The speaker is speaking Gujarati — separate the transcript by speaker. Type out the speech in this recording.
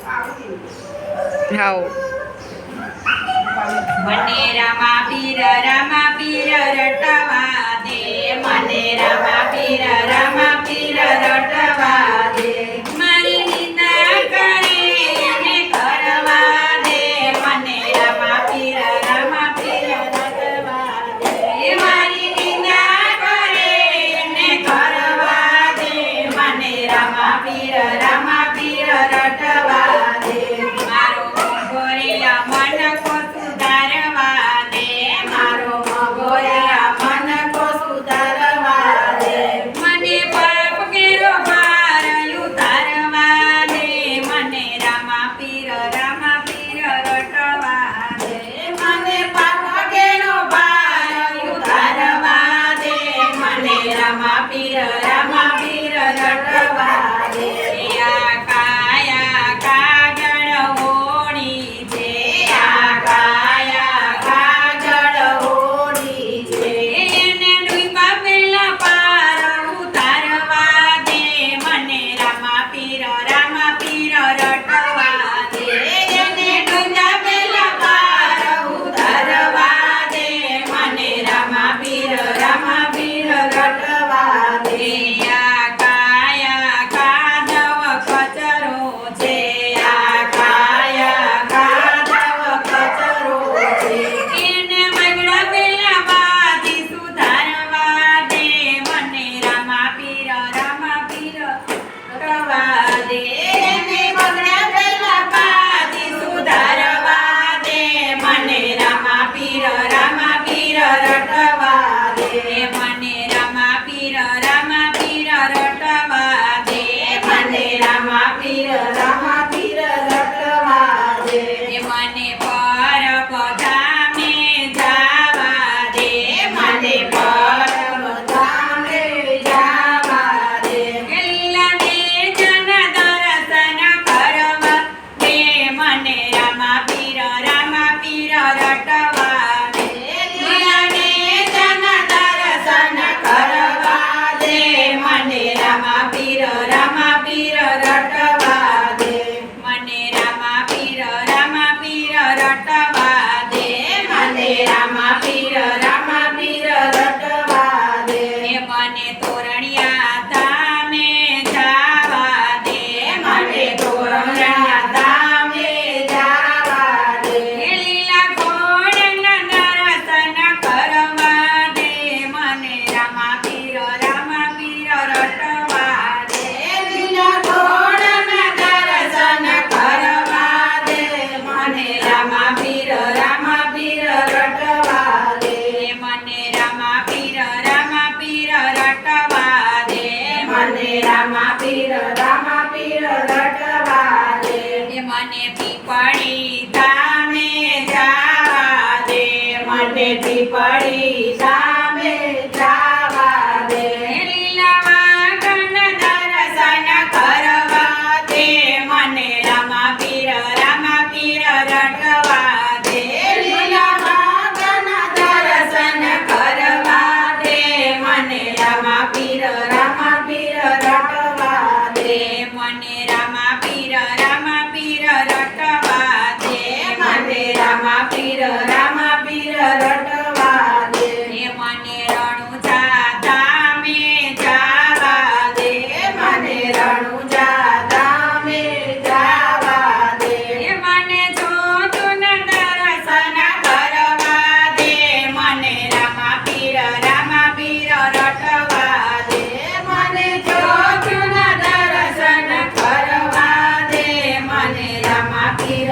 Speaker 1: હાઉ
Speaker 2: મને રામા પીર રટવા દે, મને રામા પીર રટવા દે, મારી નિંદા કરે એને કરવા દે, મને રામા પીર રટવા દે, મારી નિંદા કરે એને કરવા દે, મને રામા પીર રટવા દે, મારો ગોરિયા મન કો સુધારવા દે, મારો ગોરિયા મન કો સુધારવા દે, મને પાપ કેરો ભાર ઉતારવા દે, મને રામા પીર રટવા દે, મને પાપ કેરો ભાર ઉતારવા દે, મને રામા પીર રટવા દે, આ કાયા કાજળ ઓણી છે, આ કાયા કાજળ ઓણી છે, એને ડૂબા પેલા પાર ઉતારવા દે, મને રામા પીર રટવા દે, એને ડૂબા પેલા પાર ઉતારવા દે, મને રામા પીર રટવા દે, આ કાયા કાદવ કચરો છે, આ કાયા કાદવ કચરો છે, એને મગડા પેલા બાથી સુધારવા દે, મને રામા પીર રટવા દે, એને મગડા પેલા બાથી સુધારવા દે, મને રામા પીર રટવા દે, મને રામા પીર રટવા દે, મને રામા પીર રટવા દે, મને પરબ ધામે જાવા દે, મને પરબ ધામે જાવા દે, લીલાને જન દર્શન કરવા દે, મને રામા પીર રટવા દે, લીલાને જન દર્શન કરવા દે, મને રામા પીર રટવા દે, મને રામા પીર રટવા દે, મને રામા પીર રટવા દે, મને તોરણિયા ધામે જાવા દે, મને તોરણિયા ધામે જાવા દે, લીલા ઘોડના દર્શન કરવા દે, મને રામા પીર રટવા દે, લીલા ઘોડના દર્શન કરવા દે, મને રામા પીર રટવા દે, મને રામા પીર રટવા દે, મને રામા પીર રટવા દે, મને પીપળી ધામે જાવા દે, મને પીપળી ધામે જાવા દે, લીલા વાઘન દર્શન કરવા દે, મને રામા પીર રટવા દે, લીલા વાઘન દર્શન કરવા દે, મને રામા પીર રટવા દે, મને રામા પીર રટવા દે, મને રામા પીર રટવા દે, મને રણુજા ધામે જાવા દે, મને રણુજા ધામે જાવા દે, મને જોતું દર્શન કરવા દે, મને રામા પીર રટવા દે, મને જોતું દર્શન કરવા દે, મને રામા પીર